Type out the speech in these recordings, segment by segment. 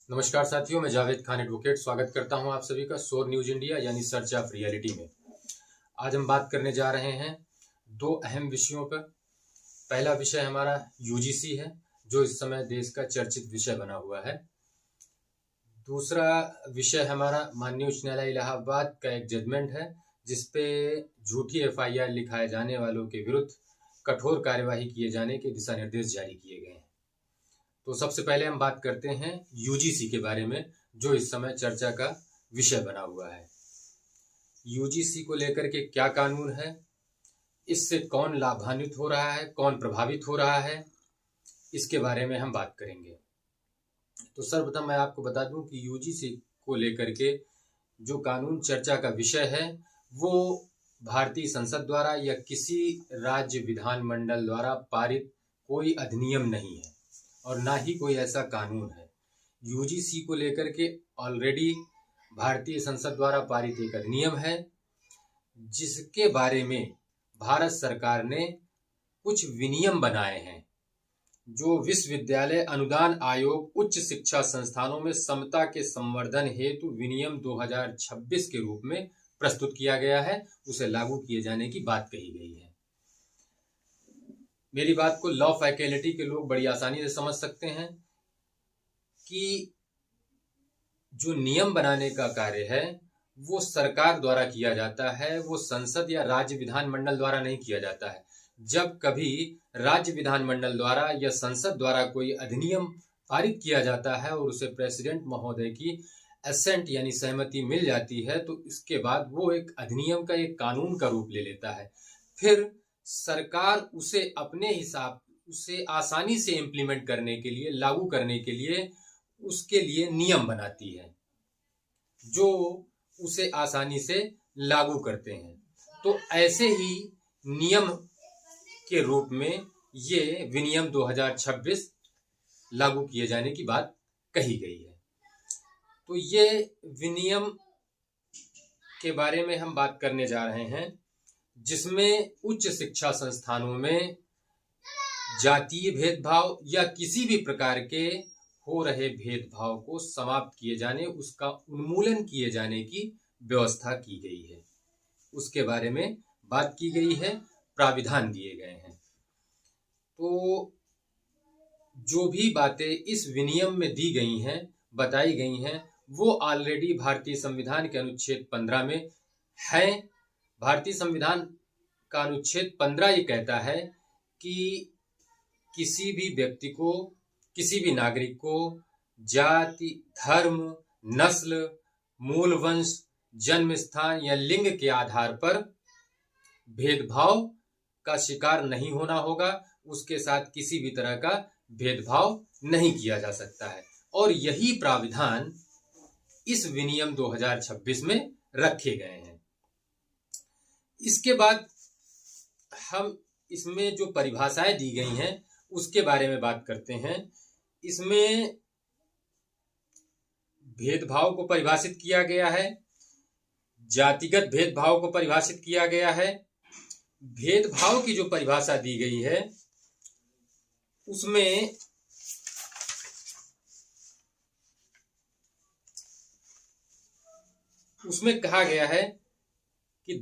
नमस्कार साथियों, मैं जावेद खान एडवोकेट स्वागत करता हूं आप सभी का शोर न्यूज इंडिया यानी सर्च ऑफ रियलिटी में। आज हम बात करने जा रहे हैं दो अहम विषयों पर। पहला विषय हमारा यूजीसी है, जो इस समय देश का चर्चित विषय बना हुआ है। दूसरा विषय हमारा माननीय उच्च न्यायालय इलाहाबाद का एक जजमेंट है, जिसपे झूठी एफआईआर लिखाए जाने वालों के विरुद्ध कठोर कार्यवाही किए जाने के दिशा निर्देश जारी किए गए हैं। तो सबसे पहले हम बात करते हैं यूजीसी के बारे में, जो इस समय चर्चा का विषय बना हुआ है। यूजीसी को लेकर के क्या कानून है, इससे कौन लाभान्वित हो रहा है, कौन प्रभावित हो रहा है, इसके बारे में हम बात करेंगे। तो सर्वप्रथम मैं आपको बता दूं कि यूजीसी को लेकर के जो कानून चर्चा का विषय है वो भारतीय संसद द्वारा या किसी राज्य विधानमंडल द्वारा पारित कोई अधिनियम नहीं है और ना ही कोई ऐसा कानून है। यूजीसी को लेकर के ऑलरेडी भारतीय संसद द्वारा पारित एक अधिनियम है, जिसके बारे में भारत सरकार ने कुछ विनियम बनाए हैं, जो विश्वविद्यालय अनुदान आयोग उच्च शिक्षा संस्थानों में समता के संवर्धन हेतु विनियम 2026 के रूप में प्रस्तुत किया गया है। उसे लागू किए जाने की बात कही गई है। मेरी बात को लॉ फैकल्टी के लोग बड़ी आसानी से समझ सकते हैं कि जो नियम बनाने का कार्य है वो सरकार द्वारा किया जाता है, वो संसद या राज्य विधानमंडल द्वारा नहीं किया जाता है। जब कभी राज्य विधानमंडल द्वारा या संसद द्वारा कोई अधिनियम पारित किया जाता है और उसे प्रेसिडेंट महोदय की एसेंट यानी सहमति मिल जाती है, तो इसके बाद वो एक अधिनियम का एक कानून का रूप ले लेता है। फिर सरकार उसे अपने हिसाब उसे आसानी से इम्प्लीमेंट करने के लिए, लागू करने के लिए उसके लिए नियम बनाती है, जो उसे आसानी से लागू करते हैं। तो ऐसे ही नियम के रूप में ये विनियम 2026 लागू किए जाने की बात कही गई है। तो ये विनियम के बारे में हम बात करने जा रहे हैं, जिसमें उच्च शिक्षा संस्थानों में जातीय भेदभाव या किसी भी प्रकार के हो रहे भेदभाव को समाप्त किए जाने, उसका उन्मूलन किए जाने की व्यवस्था की गई है। उसके बारे में बात की गई है, प्राविधान दिए गए हैं। तो जो भी बातें इस विनियम में दी गई हैं, बताई गई हैं, वो ऑलरेडी भारतीय संविधान के अनुच्छेद 15 में है। भारतीय संविधान का अनुच्छेद 15 ये कहता है कि किसी भी व्यक्ति को, किसी भी नागरिक को जाति, धर्म, नस्ल, मूल वंश, जन्म स्थान या लिंग के आधार पर भेदभाव का शिकार नहीं होना होगा। उसके साथ किसी भी तरह का भेदभाव नहीं किया जा सकता है। और यही प्राविधान इस विनियम 2026 में रखे गए हैं। इसके बाद हम इसमें जो परिभाषाएं दी गई हैं उसके बारे में बात करते हैं। इसमें भेदभाव को परिभाषित किया गया है, जातिगत भेदभाव को परिभाषित किया गया है। भेदभाव की जो परिभाषा दी गई है उसमें कहा गया है कि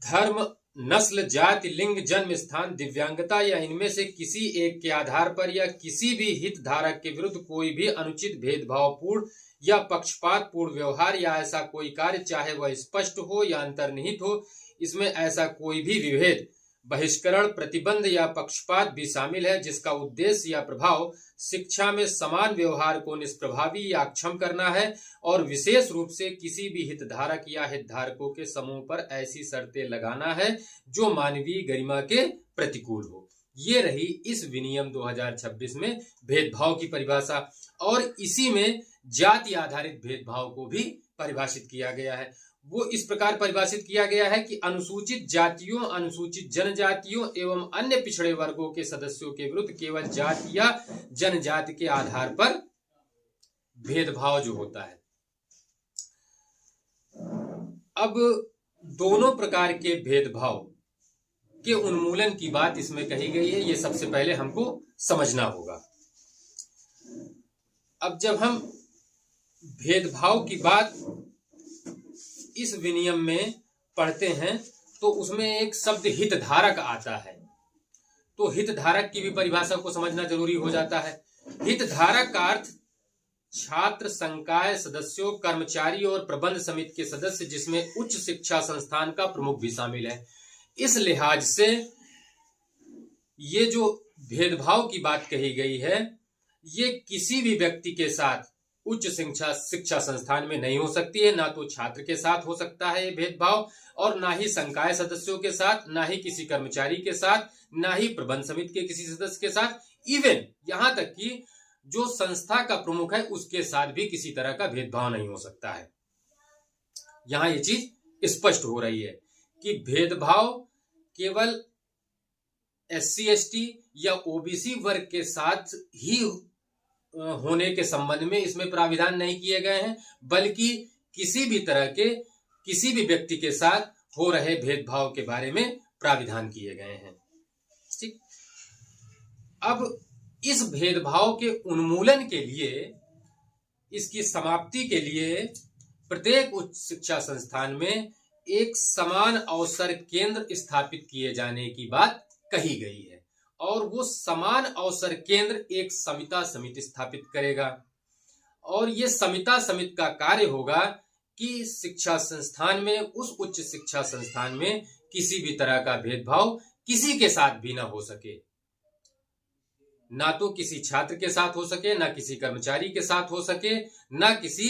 धर्म, नस्ल, जाति, लिंग, जन्म स्थान, दिव्यांगता या इनमें से किसी एक के आधार पर या किसी भी हितधारक के विरुद्ध कोई भी अनुचित भेदभावपूर्ण या पक्षपातपूर्ण व्यवहार या ऐसा कोई कार्य, चाहे वह स्पष्ट हो या अंतर्निहित हो, इसमें ऐसा कोई भी विभेद, बहिष्करण, प्रतिबंध या पक्षपात भी शामिल है, जिसका उद्देश्य या प्रभाव शिक्षा में समान व्यवहार को निष्प्रभावी या अक्षम करना है और विशेष रूप से किसी भी हितधारक या हितधारकों के समूह पर ऐसी शर्तें लगाना है जो मानवीय गरिमा के प्रतिकूल हो। ये रही इस विनियम 2026 में भेदभाव की परिभाषा। और इसी में जाति आधारित भेदभाव को भी परिभाषित किया गया है। वो इस प्रकार परिभाषित किया गया है कि अनुसूचित जातियों, अनुसूचित जनजातियों एवं अन्य पिछड़े वर्गों के सदस्यों के विरुद्ध केवल जाति या जनजाति के आधार पर भेदभाव जो होता है। अब दोनों प्रकार के भेदभाव के उन्मूलन की बात इसमें कही गई है। ये सबसे पहले हमको समझना होगा। अब जब हम भेदभाव की बात इस विनियम में पढ़ते हैं तो उसमें एक शब्द हितधारक आता है। तो हितधारक की भी परिभाषा को समझना जरूरी हो जाता है। हितधारक का अर्थ छात्र, संकाय सदस्यों, कर्मचारी और प्रबंध समिति के सदस्य, जिसमें उच्च शिक्षा संस्थान का प्रमुख भी शामिल है। इस लिहाज से ये जो भेदभाव की बात कही गई है, ये किसी भी व्यक्ति के साथ उच्च शिक्षा संस्थान में नहीं हो सकती है। ना तो छात्र के साथ हो सकता है ये भेदभाव, और ना ही संकाय सदस्यों के साथ, ना ही किसी कर्मचारी के साथ, ना ही प्रबंध समिति के किसी सदस्य के साथ, इवन यहां तक कि जो संस्था का प्रमुख है उसके साथ भी किसी तरह का भेदभाव नहीं हो सकता है। यहां ये चीज स्पष्ट हो रही है कि भेदभाव केवल SC/ST या OBC वर्ग के साथ ही होने के संबंध में इसमें प्राविधान नहीं किए गए हैं, बल्कि किसी भी तरह के किसी भी व्यक्ति के साथ हो रहे भेदभाव के बारे में प्राविधान किए गए हैं। ठीक, अब इस भेदभाव के उन्मूलन के लिए, इसकी समाप्ति के लिए प्रत्येक उच्च शिक्षा संस्थान में एक समान अवसर केंद्र स्थापित किए जाने की बात कही गई है, और वो समान अवसर केंद्र एक समिता समिति स्थापित करेगा। और ये समिता समिति का कार्य होगा कि शिक्षा संस्थान में, उस उच्च शिक्षा संस्थान में किसी भी तरह का भेदभाव किसी के साथ भी ना हो सके। ना तो किसी छात्र के साथ हो सके, ना किसी कर्मचारी के साथ हो सके, ना किसी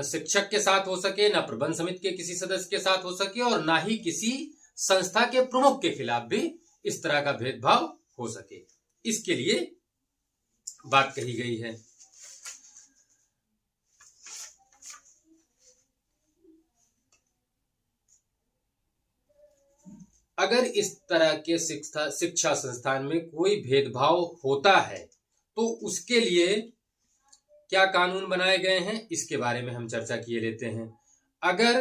शिक्षक के साथ हो सके, ना प्रबंध समिति के किसी सदस्य के साथ हो सके, और ना ही किसी संस्था के प्रमुख के खिलाफ भी इस तरह का भेदभाव हो सके। इसके लिए बात कही गई है। अगर इस तरह के शिक्षा संस्थान में कोई भेदभाव होता है तो उसके लिए क्या कानून बनाए गए हैं, इसके बारे में हम चर्चा किए लेते हैं। अगर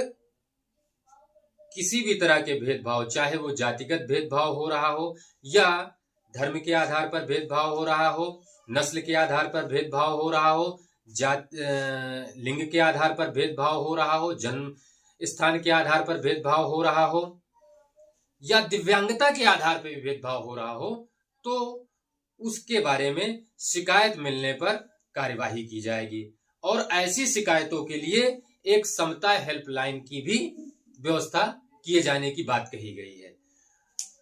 किसी भी तरह के भेदभाव, चाहे वो जातिगत भेदभाव हो रहा हो, या धर्म के आधार पर भेदभाव हो रहा हो, नस्ल के आधार पर भेदभाव हो रहा हो, लिंग के आधार पर भेदभाव हो रहा हो, जन्म स्थान के आधार पर भेदभाव हो रहा हो, या दिव्यांगता के आधार पर भी भेदभाव हो रहा हो, तो उसके बारे में शिकायत मिलने पर कार्यवाही की जाएगी। और ऐसी शिकायतों के लिए एक समता हेल्पलाइन की भी व्यवस्था किए जाने की बात कही गई है।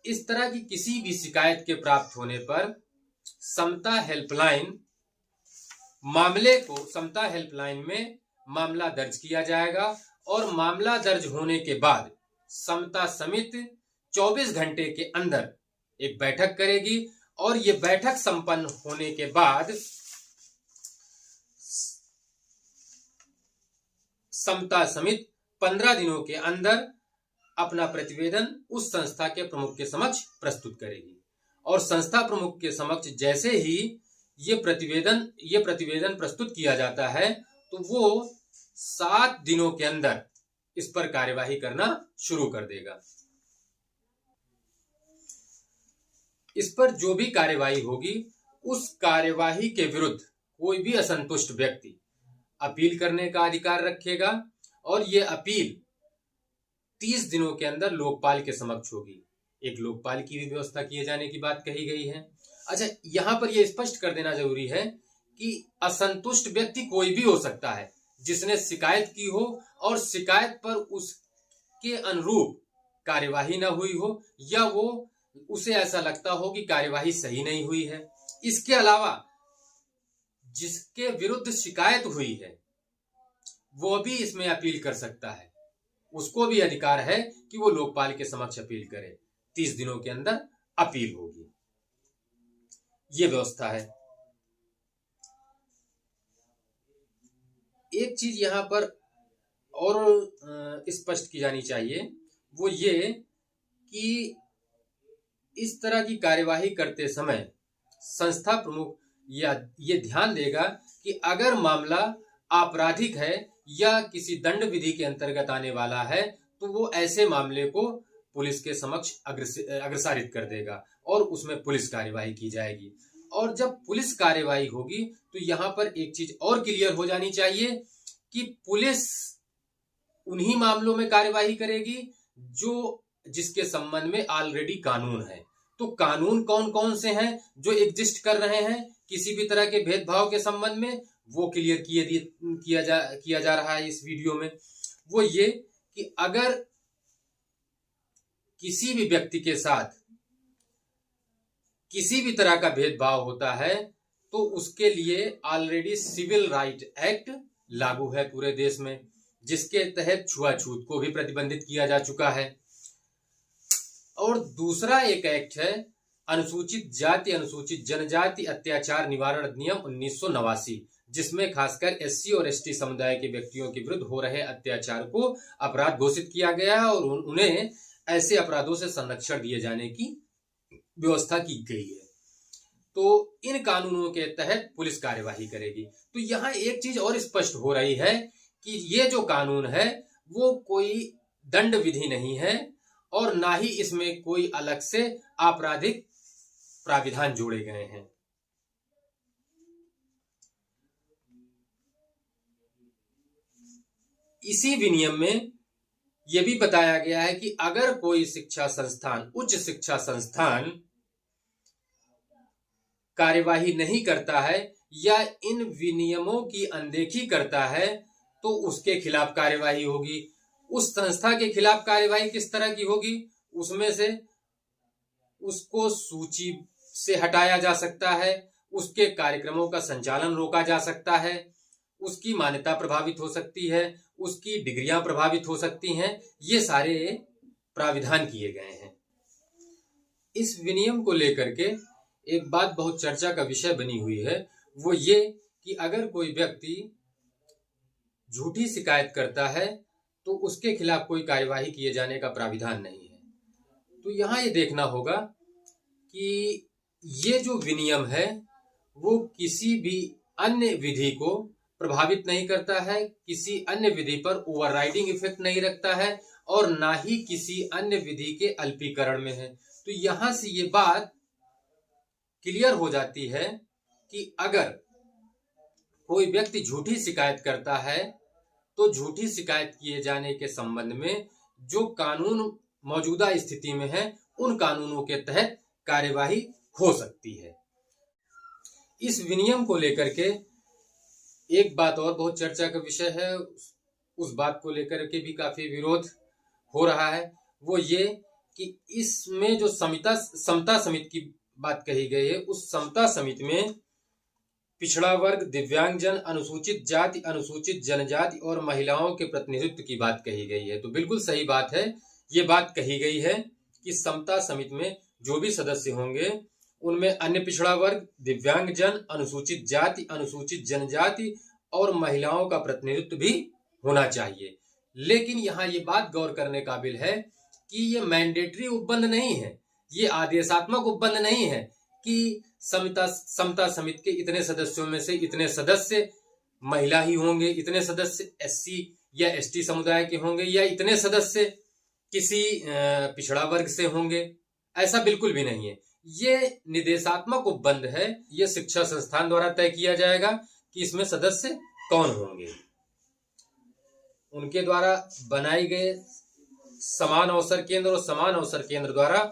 इस तरह की किसी भी शिकायत के प्राप्त होने पर समता हेल्पलाइन में मामला दर्ज किया जाएगा, और मामला दर्ज होने के बाद समता समिति 24 घंटे के अंदर एक बैठक करेगी, और ये बैठक संपन्न होने के बाद समता समिति 15 दिनों के अंदर अपना प्रतिवेदन उस संस्था के प्रमुख के समक्ष प्रस्तुत करेगी। और संस्था प्रमुख के समक्ष जैसे ही ये प्रतिवेदन प्रस्तुत किया जाता है, तो वो 7 दिनों के अंदर इस पर कार्यवाही करना शुरू कर देगा। इस पर जो भी कार्यवाही होगी, उस कार्यवाही के विरुद्ध कोई भी असंतुष्ट व्यक्ति अपील करने का अधिकार रखेगा, और ये अपील 30 दिनों के अंदर लोकपाल के समक्ष होगी। एक लोकपाल की भी व्यवस्था किए जाने की बात कही गई है। अच्छा, यहां पर यह स्पष्ट कर देना जरूरी है कि असंतुष्ट व्यक्ति कोई भी हो सकता है जिसने शिकायत की हो और शिकायत पर उसके अनुरूप कार्यवाही न हुई हो, या वो उसे ऐसा लगता हो कि कार्यवाही सही नहीं हुई है। इसके अलावा जिसके विरुद्ध शिकायत हुई है वो भी इसमें अपील कर सकता है। उसको भी अधिकार है कि वो लोकपाल के समक्ष अपील करे। 30 दिनों के अंदर अपील होगी। ये व्यवस्था है। एक चीज यहां पर और स्पष्ट की जानी चाहिए, वो ये कि इस तरह की कार्यवाही करते समय संस्था प्रमुख ये ध्यान देगा कि अगर मामला आपराधिक है या किसी दंड विधि के अंतर्गत आने वाला है, तो वो ऐसे मामले को पुलिस के समक्ष अग्रसारित कर देगा और उसमें पुलिस कार्यवाही की जाएगी। और जब पुलिस कार्यवाही होगी तो यहाँ पर एक चीज और क्लियर हो जानी चाहिए कि पुलिस उन्हीं मामलों में कार्यवाही करेगी जो जिसके संबंध में ऑलरेडी कानून है। तो कानून कौन कौन से हैं जो एग्जिस्ट कर रहे हैं किसी भी तरह के भेदभाव के संबंध में, वो क्लियर किया जा रहा है इस वीडियो में। वो ये कि अगर किसी भी व्यक्ति के साथ किसी भी तरह का भेदभाव होता है तो उसके लिए ऑलरेडी सिविल राइट एक्ट लागू है पूरे देश में, जिसके तहत छुआछूत को भी प्रतिबंधित किया जा चुका है। और दूसरा एक एक्ट है अनुसूचित जाति अनुसूचित जनजाति अत्याचार निवारण अधिनियम 1989, जिसमें खासकर एससी और एसटी समुदाय के व्यक्तियों के विरुद्ध हो रहे अत्याचार को अपराध घोषित किया गया है और उन्हें ऐसे अपराधों से संरक्षण दिए जाने की व्यवस्था की गई है। तो इन कानूनों के तहत पुलिस कार्यवाही करेगी। तो यहाँ एक चीज और स्पष्ट हो रही है कि ये जो कानून है वो कोई दंड विधि नहीं है और ना ही इसमें कोई अलग से आपराधिक प्राविधान जोड़े गए हैं। इसी विनियम में यह भी बताया गया है कि अगर कोई शिक्षा संस्थान, उच्च शिक्षा संस्थान कार्यवाही नहीं करता है या इन विनियमों की अनदेखी करता है तो उसके खिलाफ कार्यवाही होगी। उस संस्था के खिलाफ कार्यवाही किस तरह की होगी? उसमें से उसको सूची से हटाया जा सकता है, उसके कार्यक्रमों का संचालन रोका जा सकता है, उसकी मान्यता प्रभावित हो सकती है, उसकी डिग्रियां प्रभावित हो सकती हैं। ये सारे प्राविधान किए गए हैं। इस विनियम को लेकर के एक बात बहुत चर्चा का विषय बनी हुई है, वो ये कि अगर कोई व्यक्ति झूठी शिकायत करता है तो उसके खिलाफ कोई कार्यवाही किए जाने का प्राविधान नहीं है। तो यहाँ ये देखना होगा कि ये जो विनियम है वो किसी भी अन्य विधि को प्रभावित नहीं करता है, किसी अन्य विधि पर ओवरराइडिंग इफेक्ट नहीं रखता है और ना ही किसी अन्य विधि के अल्पीकरण में है। तो यहां से ये बात क्लियर हो जाती है कि अगर कोई व्यक्ति झूठी शिकायत करता है तो झूठी शिकायत किए जाने के संबंध में जो कानून मौजूदा स्थिति में है उन कानूनों के तहत कार्यवाही हो सकती है। इस विनियम को लेकर के एक बात और बहुत चर्चा का विषय है, उस बात को लेकर के भी काफी विरोध हो रहा है। वो ये कि इसमें जो समता समिति की बात कही गई है, उस समता समिति में पिछड़ा वर्ग, दिव्यांगजन, अनुसूचित जाति, अनुसूचित जनजाति और महिलाओं के प्रतिनिधित्व की बात कही गई है। तो बिल्कुल सही बात है, ये बात कही गई है कि समता समिति में जो भी सदस्य होंगे उनमें अन्य पिछड़ा वर्ग, दिव्यांगजन, अनुसूचित जाति, अनुसूचित जनजाति और महिलाओं का प्रतिनिधित्व भी होना चाहिए। लेकिन यहाँ ये बात गौर करने काबिल है कि ये मैंडेटरी उपबंध नहीं है, ये आदेशात्मक उपबंध नहीं है कि समता समिति के इतने सदस्यों में से इतने सदस्य महिला ही होंगे, इतने सदस्य एससी या एसटी समुदाय के होंगे या इतने सदस्य किसी पिछड़ा वर्ग से होंगे। ऐसा बिल्कुल भी नहीं है। ये निर्देशात्मक उपबंध है, ये शिक्षा संस्थान द्वारा तय किया जाएगा कि इसमें सदस्य कौन होंगे। उनके द्वारा बनाई गए समान अवसर केंद्र और समान अवसर केंद्र द्वारा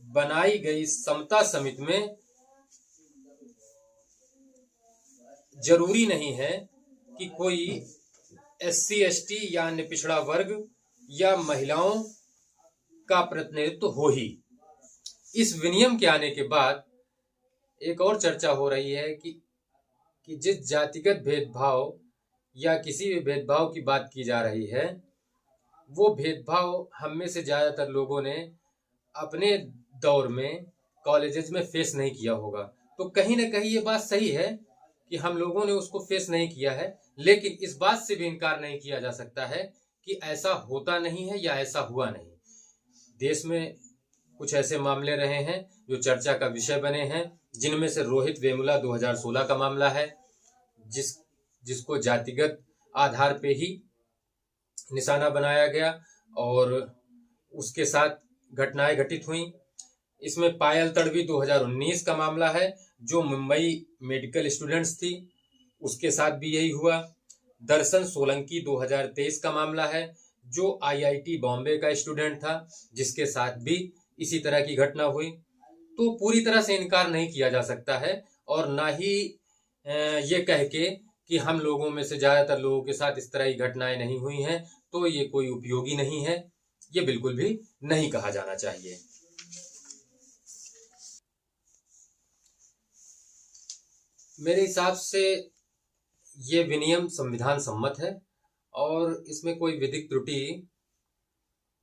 बनाई गई समता समिति में जरूरी नहीं है कि कोई एससी एसटी या अन्य पिछड़ा वर्ग या महिलाओं का प्रतिनिधित्व हो ही। इस विनियम के आने के बाद एक और चर्चा हो रही है कि जिस जातिगत भेदभाव या किसी भी भेदभाव की बात की जा रही है वो भेदभाव हम में से ज्यादातर लोगों ने अपने दौर में कॉलेजेस में फेस नहीं किया होगा। तो कहीं ना कहीं ये बात सही है कि हम लोगों ने उसको फेस नहीं किया है, लेकिन इस बात से भी इनकार नहीं किया जा सकता है कि ऐसा होता नहीं है या ऐसा हुआ नहीं। देश में कुछ ऐसे मामले रहे हैं जो चर्चा का विषय बने हैं, जिनमें से रोहित वेमुला 2016 का मामला है, जिसको जातिगत आधार पे ही निशाना बनाया गया और उसके साथ घटनाएं घटित हुई। इसमें पायल तड़वी 2019 का मामला है, जो मुंबई मेडिकल स्टूडेंट्स थी, उसके साथ भी यही हुआ। दर्शन सोलंकी 2023 का मामला है, जो आईआईटी बॉम्बे का स्टूडेंट था, जिसके साथ भी इसी तरह की घटना हुई। तो पूरी तरह से इनकार नहीं किया जा सकता है, और ना ही ये कह के कि हम लोगों में से ज्यादातर लोगों के साथ इस तरह की घटनाएं नहीं हुई हैं, तो ये कोई उपयोगी नहीं है, ये बिल्कुल भी नहीं कहा जाना चाहिए। मेरे हिसाब से ये विनियम संविधान सम्मत है, और इसमें कोई विधिक त्रुटि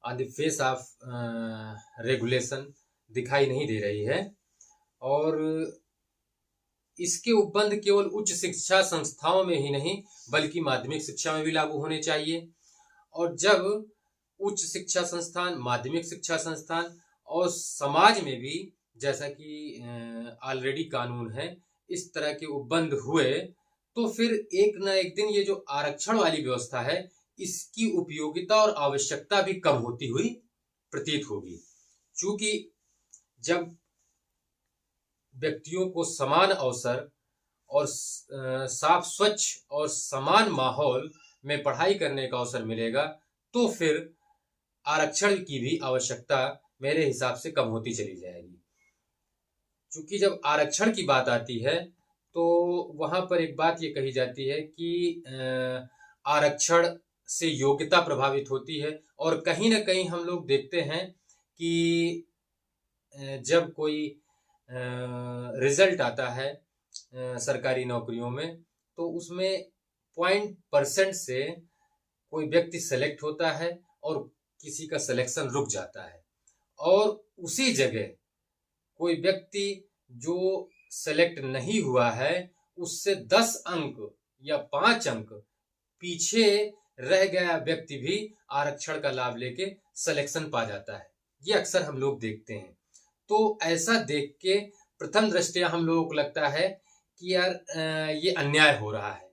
on the face of regulation दिखाई नहीं दे रही है। और इसके उपबंध केवल उच्च शिक्षा संस्थाओं में ही नहीं, बल्कि माध्यमिक शिक्षा में भी लागू होने चाहिए। और जब उच्च शिक्षा संस्थान, माध्यमिक शिक्षा संस्थान और समाज में भी, जैसा कि ऑलरेडी कानून है, इस तरह के उपबंध हुए, तो फिर एक न एक दिन ये जो आरक्षण वाली व्यवस्था है, इसकी उपयोगिता और आवश्यकता भी कम होती हुई प्रतीत होगी। क्योंकि जब व्यक्तियों को समान अवसर और साफ, स्वच्छ और समान माहौल में पढ़ाई करने का अवसर मिलेगा, तो फिर आरक्षण की भी आवश्यकता मेरे हिसाब से कम होती चली जाएगी। क्योंकि जब आरक्षण की बात आती है, तो वहां पर एक बात ये कही जाती है कि आरक्षण से योग्यता प्रभावित होती है। और कहीं ना कहीं हम लोग देखते हैं कि जब कोई रिजल्ट आता है सरकारी नौकरियों में, तो उसमें 0.% से कोई व्यक्ति सेलेक्ट होता है और किसी का सिलेक्शन रुक जाता है, और उसी जगह कोई व्यक्ति जो सेलेक्ट नहीं हुआ है, उससे 10 अंक या 5 अंक पीछे रह गया व्यक्ति भी आरक्षण का लाभ लेके सिलेक्शन पा जाता है। ये अक्सर हम लोग देखते हैं। तो ऐसा देख के प्रथम दृष्टया हम लोगों को लगता है कि यार ये अन्याय हो रहा है।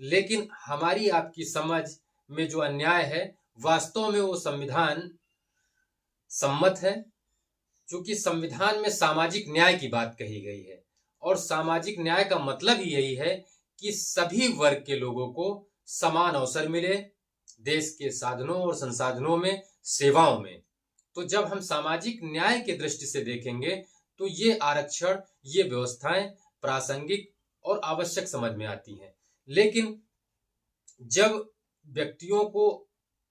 लेकिन हमारी आपकी समझ में जो अन्याय है, वास्तव में वो संविधान सम्मत है। क्योंकि संविधान में सामाजिक न्याय की बात कही गई है, और सामाजिक न्याय का मतलब ही यही है कि सभी वर्ग के लोगों को समान अवसर मिले देश के साधनों और संसाधनों में, सेवाओं में। तो जब हम सामाजिक न्याय की दृष्टि से देखेंगे, तो ये आरक्षण, ये व्यवस्थाएं प्रासंगिक और आवश्यक समझ में आती हैं। लेकिन जब व्यक्तियों को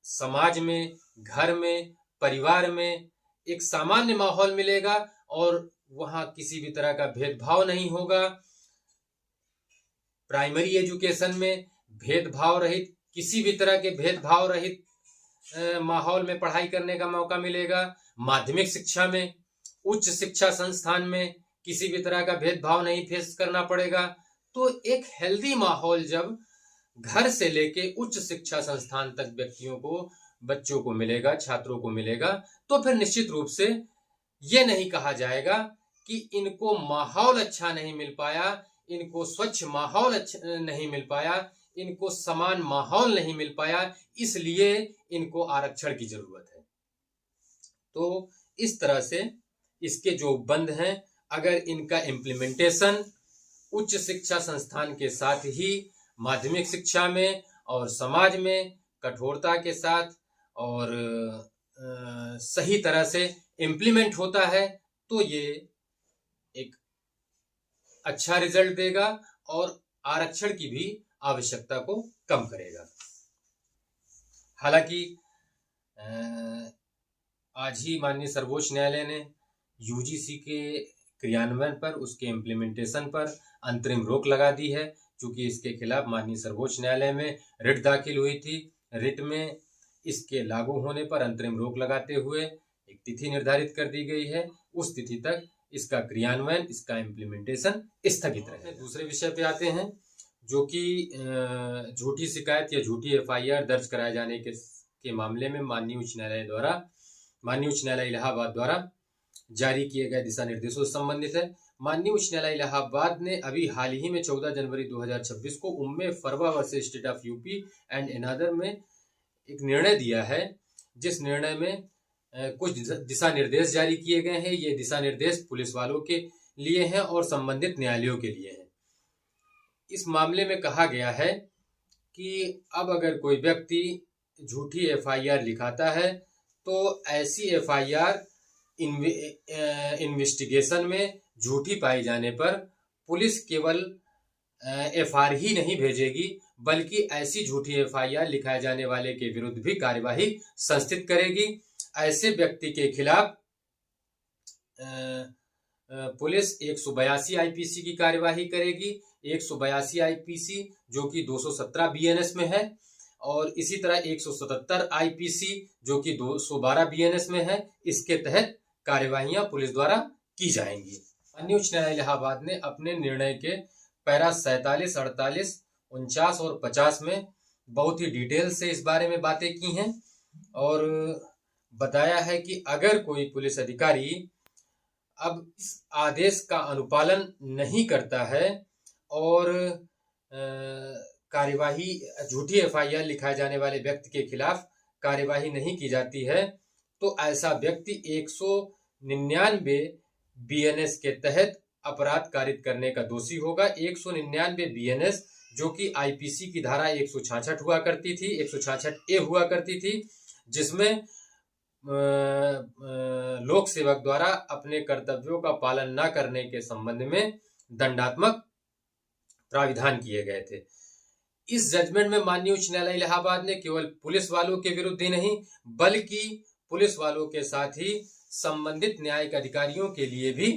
समाज में, घर में, परिवार में एक सामान्य माहौल मिलेगा, और वहां किसी भी तरह का भेदभाव नहीं होगा, प्राइमरी एजुकेशन में भेदभाव रहित, किसी भी तरह के भेदभाव रहित माहौल में पढ़ाई करने का मौका मिलेगा, माध्यमिक शिक्षा में, उच्च शिक्षा संस्थान में किसी भी तरह का भेदभाव नहीं फेस करना पड़ेगा। तो एक हेल्दी माहौल जब घर से लेके उच्च शिक्षा संस्थान तक व्यक्तियों को, बच्चों को मिलेगा, छात्रों को मिलेगा, तो फिर निश्चित रूप से ये नहीं कहा जाएगा कि इनको माहौल अच्छा नहीं मिल पाया, इनको स्वच्छ माहौल अच्छा नहीं मिल पाया, इनको समान माहौल नहीं मिल पाया, इसलिए इनको आरक्षण की जरूरत है। तो इस तरह से इसके जो बंद हैं, अगर इनका इम्प्लीमेंटेशन उच्च शिक्षा संस्थान के साथ ही माध्यमिक शिक्षा में और समाज में कठोरता के साथ और सही तरह से इम्प्लीमेंट होता है, तो ये एक अच्छा रिजल्ट देगा और आरक्षण की भी आवश्यकता को कम करेगा। हालांकि आज ही माननीय सर्वोच्च न्यायालय ने यूजीसी के क्रियान्वयन पर, उसके इम्प्लीमेंटेशन पर अंतरिम रोक लगा दी है, क्योंकि इसके खिलाफ माननीय सर्वोच्च न्यायालय में रिट दाखिल हुई थी। रिट में इसके लागू होने पर अंतरिम रोक लगाते हुए एक तिथि निर्धारित कर दी गई है। उस तिथि तक इसका क्रियान्वयन, इसका इम्प्लीमेंटेशन स्थगित रहे। दूसरे विषय पे आते हैं, जो कि झूठी शिकायत या झूठी एफआईआर दर्ज कराए जाने के मामले में माननीय उच्च न्यायालय इलाहाबाद द्वारा जारी किए गए दिशा निर्देशों से संबंधित है। माननीय उच्च न्यायालय इलाहाबाद ने अभी हाल ही में 14 जनवरी 2026 को Umme Farwa versus state of UP and another में एक निर्णय दिया है, जिस निर्णय में कुछ दिशा निर्देश जारी किए गए हैं। ये दिशा निर्देश पुलिस वालों के लिए हैं और संबंधित न्यायालयों के लिए हैं। इस मामले में कहा गया है कि अब अगर कोई व्यक्ति झूठी एफआईआर लिखाता है तो ऐसी एफआईआर इन्वेस्टिगेशन में झूठी पाई जाने पर पुलिस केवल एफआईआर ही नहीं भेजेगी, बल्कि ऐसी झूठी एफआईआर लिखाए जाने वाले के विरुद्ध भी कार्यवाही संस्थित करेगी। ऐसे व्यक्ति के खिलाफ पुलिस 182 आईपीसी की कार्यवाही करेगी। 182 आईपीसी जो कि 217 बीएनएस में है, और इसी तरह 177 आईपीसी जो कि 212 बीएनएस में है। इसके तहत कार्यवाहियां पुलिस द्वारा की जाएंगी। माननीय उच्च न्यायालय इलाहाबाद ने अपने निर्णय के पैरा 47, 48, 49 और 50 में बहुत ही डिटेल से इस बारे में बातें की हैं और बताया है कि अगर कोई पुलिस अधिकारी अब इस आदेश का अनुपालन नहीं करता है और कार्यवाही झूठी एफआईआर लिखाए जाने वाले व्यक्ति के खिलाफ कार्यवाही नहीं की जाती है तो ऐसा व्यक्ति 199 बीएनएस के तहत अपराध कारित करने का दोषी होगा। 199 बीएनएस जो कि आईपीसी की धारा 166 हुआ करती थी, 166 ए हुआ करती थी, जिसमें लोक सेवक द्वारा अपने कर्तव्यों का पालन न करने के संबंध में दंडात्मक प्राविधान किए गए थे। इस जजमेंट में माननीय उच्च न्यायालय इलाहाबाद ने केवल पुलिस वालों के विरुद्ध ही नहीं, बल्कि पुलिस वालों के साथ ही संबंधित न्यायिक अधिकारियों के लिए भी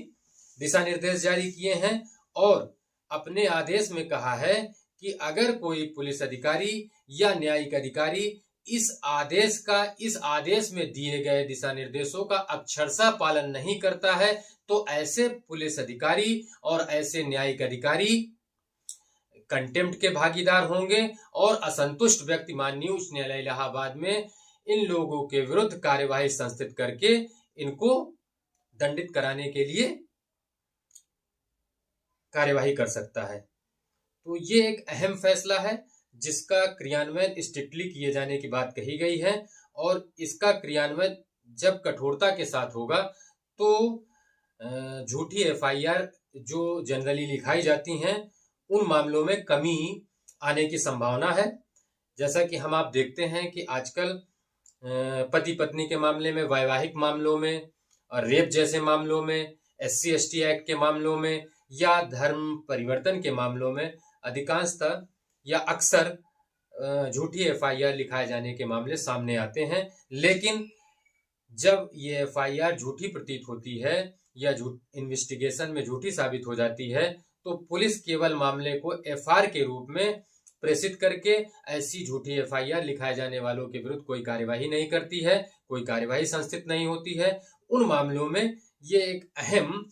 दिशा निर्देश जारी किए हैं और अपने आदेश में कहा है कि अगर कोई पुलिस अधिकारी या न्यायिक अधिकारी इस आदेश में दिए गए दिशा निर्देशों का अक्षरशः पालन नहीं करता है तो ऐसे पुलिस अधिकारी और ऐसे न्यायिक अधिकारी कंटेम्प्ट के भागीदार होंगे और असंतुष्ट व्यक्ति माननीय उच्च न्यायालय इलाहाबाद में इन लोगों के विरुद्ध कार्यवाही संस्थित करके इनको दंडित कराने के लिए कार्यवाही कर सकता है। तो ये एक अहम फैसला है जिसका क्रियान्वयन स्ट्रिक्टली किए जाने की बात कही गई है और इसका क्रियान्वयन जब कठोरता के साथ होगा तो झूठी एफआईआर जो जनरली लिखाई जाती हैं उन मामलों में कमी आने की संभावना है। जैसा कि हम आप देखते हैं कि आजकल पति पत्नी के मामले में, वैवाहिक मामलों में और रेप जैसे मामलों में, SC/ST एक्ट के मामलों में या धर्म परिवर्तन के मामलों में अधिकांशतः या अक्सर झूठी एफआईआर लिखाए जाने के मामले सामने आते हैं। लेकिन जब ये एफआईआर झूठी प्रतीत होती है या इन्वेस्टिगेशन में झूठी साबित हो जाती है तो पुलिस केवल मामले को एफआईआर के रूप में प्रेषित करके ऐसी झूठी एफआईआर लिखाए जाने वालों के विरुद्ध कोई कार्यवाही नहीं करती है, कोई कार्यवाही संस्थित नहीं होती है। उन मामलों में ये एक अहम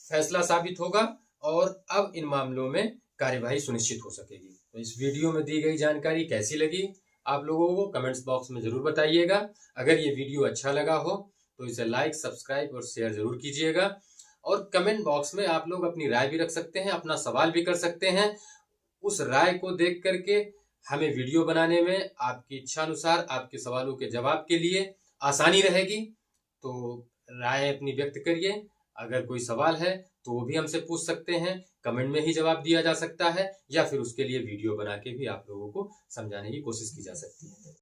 फैसला साबित होगा और अब इन मामलों में कार्यवाही सुनिश्चित हो सकेगी। तो इस वीडियो में दी गई जानकारी कैसी लगी आप लोगों को कमेंट्स बॉक्स में जरूर बताइएगा। अगर ये वीडियो अच्छा लगा हो तो इसे लाइक, सब्सक्राइब और शेयर जरूर कीजिएगा और कमेंट बॉक्स में आप लोग अपनी राय भी रख सकते हैं, अपना सवाल भी कर सकते हैं। उस राय को देख करके हमें वीडियो बनाने में आपकी इच्छा अनुसार आपके सवालों के जवाब के लिए आसानी रहेगी। तो राय अपनी व्यक्त करिए। अगर कोई सवाल है तो वो भी हमसे पूछ सकते हैं, कमेंट में ही जवाब दिया जा सकता है या फिर उसके लिए वीडियो बना के भी आप लोगों को समझाने की कोशिश की जा सकती है।